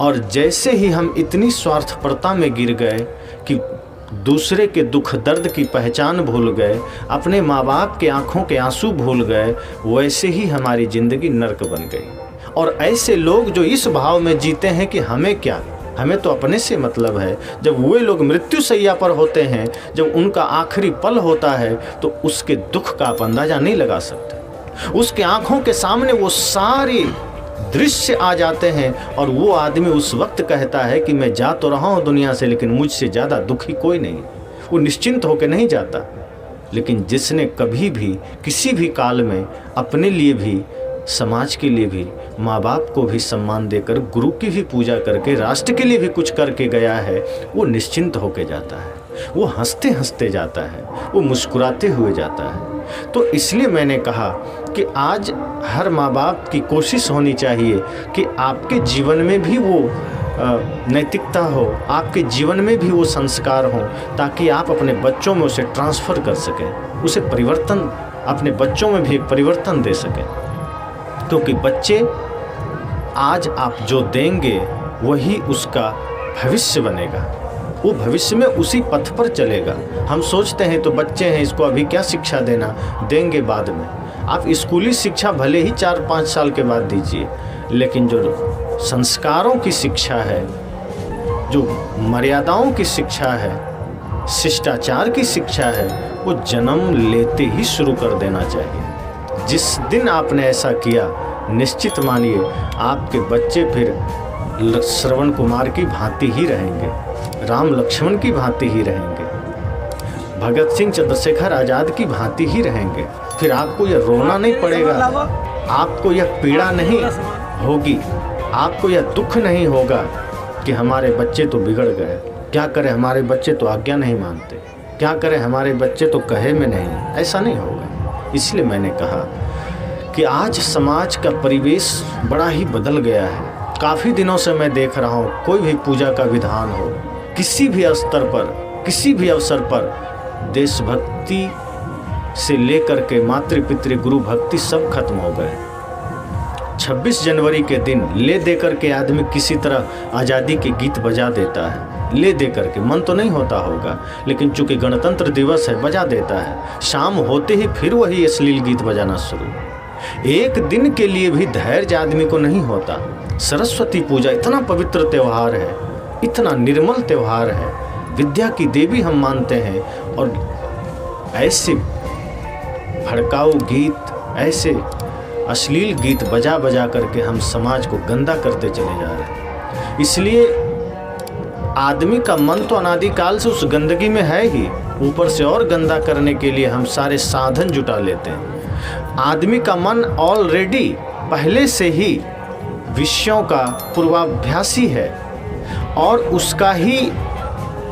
और जैसे ही हम इतनी स्वार्थपरता में गिर गए कि दूसरे के दुख दर्द की पहचान भूल गए, अपने माँ बाप के आँखों के आंसू भूल गए, वैसे ही हमारी ज़िंदगी नर्क बन गई। और ऐसे लोग जो इस भाव में जीते हैं कि हमें क्या, हमें तो अपने से मतलब है, जब वे लोग मृत्यु शैया पर होते हैं, जब उनका आखिरी पल होता है, तो उसके दुख का आप अंदाज़ा नहीं लगा सकते। उसके आँखों के सामने वो सारी दृश्य आ जाते हैं और वो आदमी उस वक्त कहता है कि मैं जा तो रहा हूँ दुनिया से, लेकिन मुझसे ज़्यादा दुखी कोई नहीं। वो निश्चिंत होकर नहीं जाता। लेकिन जिसने कभी भी किसी भी काल में अपने लिए भी, समाज के लिए भी, माँ बाप को भी सम्मान देकर, गुरु की भी पूजा करके, राष्ट्र के लिए भी कुछ करके गया है, वो निश्चिंत होकर जाता है, वो हंसते हंसते जाता है, वो मुस्कुराते हुए जाता है। तो इसलिए मैंने कहा कि आज हर माँ बाप की कोशिश होनी चाहिए कि आपके जीवन में भी वो नैतिकता हो, आपके जीवन में भी वो संस्कार हो, ताकि आप अपने बच्चों में उसे ट्रांसफ़र कर सकें, उसे परिवर्तन, अपने बच्चों में भी एक परिवर्तन दे सकें। क्योंकि बच्चे आज आप जो देंगे वही उसका भविष्य बनेगा, वो भविष्य में उसी पथ पर चलेगा। हम सोचते हैं तो बच्चे हैं, इसको अभी क्या शिक्षा देना, देंगे बाद में। आप स्कूली शिक्षा भले ही 4-5 साल के बाद दीजिए, लेकिन जो संस्कारों की शिक्षा है, जो मर्यादाओं की शिक्षा है, शिष्टाचार की शिक्षा है, वो जन्म लेते ही शुरू कर देना चाहिए। जिस दिन आपने ऐसा किया, निश्चित मानिए आपके बच्चे फिर श्रवण कुमार की भांति ही रहेंगे, राम लक्ष्मण की भांति ही रहेंगे, भगत सिंह चंद्रशेखर आज़ाद की भांति ही रहेंगे। फिर आपको यह रोना नहीं पड़ेगा, आपको यह पीड़ा नहीं होगी, आपको यह दुख नहीं होगा कि हमारे बच्चे तो बिगड़ गए, क्या करें हमारे बच्चे तो आज्ञा नहीं मानते, क्या करें हमारे बच्चे तो कहे में नहीं, ऐसा नहीं होगा। इसलिए मैंने कहा कि आज समाज का परिवेश बड़ा ही बदल गया है। काफ़ी दिनों से मैं देख रहा हूँ, कोई भी पूजा का विधान हो, किसी भी स्तर पर, किसी भी अवसर पर, देशभक्ति से लेकर के मातृ पितृ गुरु भक्ति सब खत्म हो गए। 26 जनवरी के दिन ले दे करके आदमी किसी तरह आज़ादी के गीत बजा देता है, ले दे करके, मन तो नहीं होता होगा, लेकिन चूंकि गणतंत्र दिवस है बजा देता है। शाम होते ही फिर वही अश्लील गीत बजाना शुरू। एक दिन के लिए भी धैर्य आदमी को नहीं होता। सरस्वती पूजा इतना पवित्र त्यौहार है, इतना निर्मल त्यौहार है, विद्या की देवी हम मानते हैं, और ऐसे भड़काऊ गीत, ऐसे अश्लील गीत बजा बजा करके हम समाज को गंदा करते चले जा रहे हैं। इसलिए आदमी का मन तो अनादिकाल से उस गंदगी में है ही, ऊपर से और गंदा करने के लिए हम सारे साधन जुटा लेते हैं। आदमी का मन ऑलरेडी पहले से ही विषयों का पूर्वाभ्यासी है और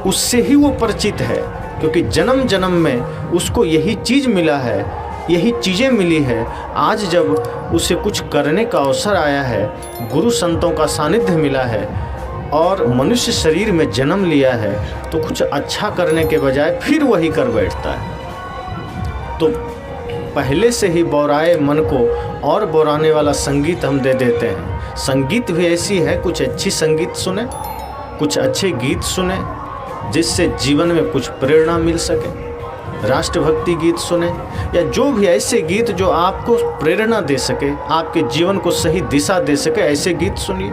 उससे ही वो परिचित है, क्योंकि जन्म जन्म में उसको यही चीज़ मिला है, यही चीज़ें मिली है। आज जब उसे कुछ करने का अवसर आया है, गुरु संतों का सानिध्य मिला है और मनुष्य शरीर में जन्म लिया है, तो कुछ अच्छा करने के बजाय फिर वही कर बैठता है। तो पहले से ही बौराए मन को और बौराने वाला संगीत हम दे देते हैं। संगीत भी ऐसी है, कुछ अच्छी संगीत सुने, कुछ अच्छे गीत सुने, जिससे जीवन में कुछ प्रेरणा मिल सके। राष्ट्रभक्ति गीत सुने, या जो भी ऐसे गीत जो आपको प्रेरणा दे सके, आपके जीवन को सही दिशा दे सके, ऐसे गीत सुनिए।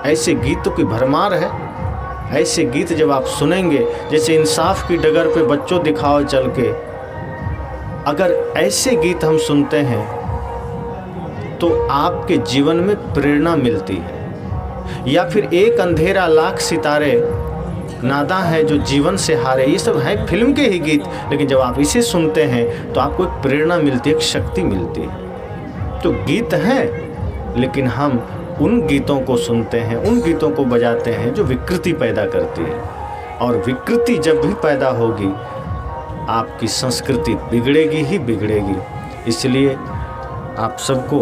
ऐसे गीतों की भरमार है। ऐसे गीत जब आप सुनेंगे, जैसे इंसाफ की डगर पे बच्चों दिखाओ चल के, अगर ऐसे गीत हम सुनते हैं तो आपके जीवन में प्रेरणा मिलती है। या फिर एक अंधेरा लाख सितारे, नादा है जो जीवन से हारे, ये सब है फिल्म के ही गीत, लेकिन जब आप इसे सुनते हैं तो आपको एक प्रेरणा मिलती है, एक शक्ति मिलती है। तो गीत हैं, लेकिन हम उन गीतों को सुनते हैं, उन गीतों को बजाते हैं जो विकृति पैदा करती है। और विकृति जब भी पैदा होगी, आपकी संस्कृति बिगड़ेगी ही बिगड़ेगी। इसलिए आप सबको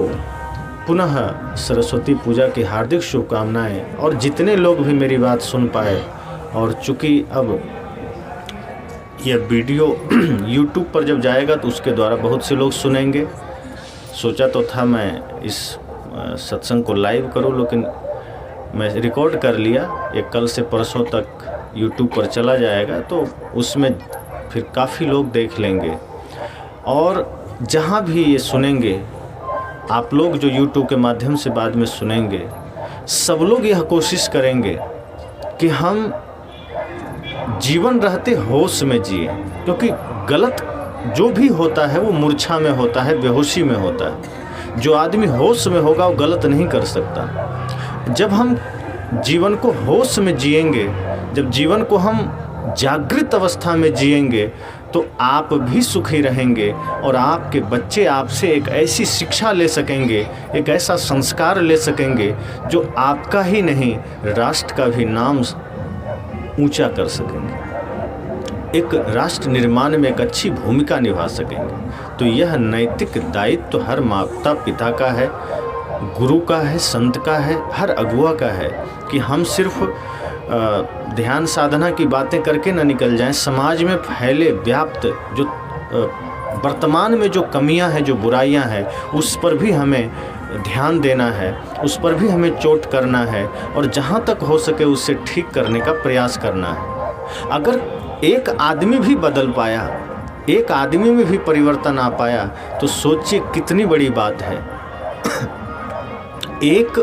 पुनः सरस्वती पूजा की हार्दिक शुभकामनाएं। और जितने लोग भी मेरी बात सुन पाए, और चूँकि अब यह वीडियो YouTube पर जब जाएगा तो उसके द्वारा बहुत से लोग सुनेंगे। सोचा तो था मैं इस सत्संग को लाइव करूं, लेकिन मैं रिकॉर्ड कर लिया, ये कल से परसों तक यूट्यूब पर चला जाएगा, तो उसमें फिर काफ़ी लोग देख लेंगे। और जहाँ भी ये सुनेंगे, आप लोग जो यूट्यूब के माध्यम से बाद में सुनेंगे, सब लोग यह कोशिश करेंगे कि हम जीवन रहते होश में जिए, क्योंकि गलत जो भी होता है वो मूर्छा में होता है, बेहोशी में होता है। जो आदमी होश में होगा वो गलत नहीं कर सकता। जब हम जीवन को होश में जिएंगे, जब जीवन को हम जागृत अवस्था में जिएंगे, तो आप भी सुखी रहेंगे और आपके बच्चे आपसे एक ऐसी शिक्षा ले सकेंगे, एक ऐसा संस्कार ले सकेंगे जो आपका ही नहीं, राष्ट्र का भी नाम ऊंचा कर सकेंगे, एक राष्ट्र निर्माण में एक अच्छी भूमिका निभा सकेंगे। तो यह नैतिक दायित्व तो हर माता पिता का है, गुरु का है, संत का है, हर अगुआ का है कि हम सिर्फ ध्यान साधना की बातें करके न निकल जाएं। समाज में फैले व्याप्त जो वर्तमान में जो कमियां हैं, जो बुराइयां हैं, उस पर भी हमें ध्यान देना है, उस पर भी हमें चोट करना है और जहां तक हो सके उससे ठीक करने का प्रयास करना है। अगर एक आदमी भी बदल पाया, एक आदमी में भी परिवर्तन आ पाया, तो सोचिए कितनी बड़ी बात है। एक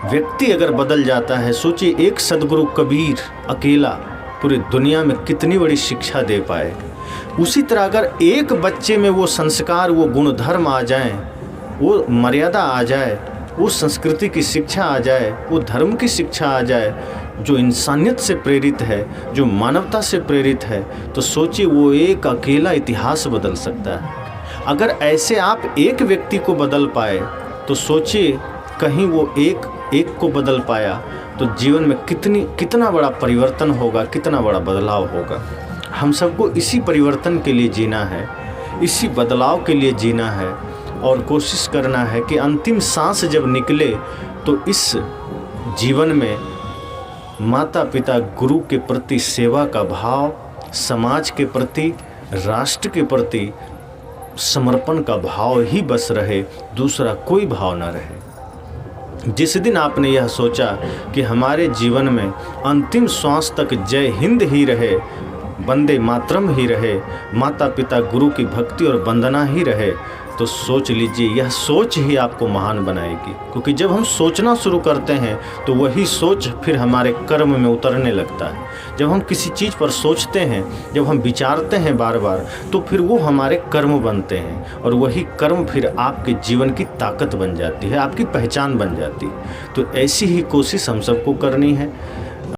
व्यक्ति अगर बदल जाता है, सोचिए एक सदगुरु कबीर अकेला पूरी दुनिया में कितनी बड़ी शिक्षा दे पाए। उसी तरह अगर एक बच्चे में वो संस्कार, वो गुण धर्म आ जाएं, वो मर्यादा आ जाए, वो संस्कृति की शिक्षा आ जाए, वो धर्म की शिक्षा आ जाए जो इंसानियत से प्रेरित है, जो मानवता से प्रेरित है, तो सोचिए वो एक अकेला इतिहास बदल सकता है। अगर ऐसे आप एक व्यक्ति को बदल पाए, तो सोचिए कहीं वो एक को बदल पाया तो जीवन में कितना बड़ा परिवर्तन होगा, कितना बड़ा बदलाव होगा। हम सबको इसी परिवर्तन के लिए जीना है, इसी बदलाव के लिए जीना है और कोशिश करना है कि अंतिम सांस जब निकले तो इस जीवन में माता पिता गुरु के प्रति सेवा का भाव, समाज के प्रति, राष्ट्र के प्रति समर्पण का भाव ही बस रहे, दूसरा कोई भाव ना रहे। जिस दिन आपने यह सोचा कि हमारे जीवन में अंतिम श्वास तक जय हिंद ही रहे, वंदे मातरम ही रहे, माता पिता गुरु की भक्ति और वंदना ही रहे, तो सोच लीजिए यह सोच ही आपको महान बनाएगी। क्योंकि जब हम सोचना शुरू करते हैं तो वही सोच फिर हमारे कर्म में उतरने लगता है। जब हम किसी चीज़ पर सोचते हैं, जब हम विचारते हैं बार बार, तो फिर वो हमारे कर्म बनते हैं और वही कर्म फिर आपके जीवन की ताकत बन जाती है, आपकी पहचान बन जाती है। तो ऐसी ही कोशिश हम सबको करनी है।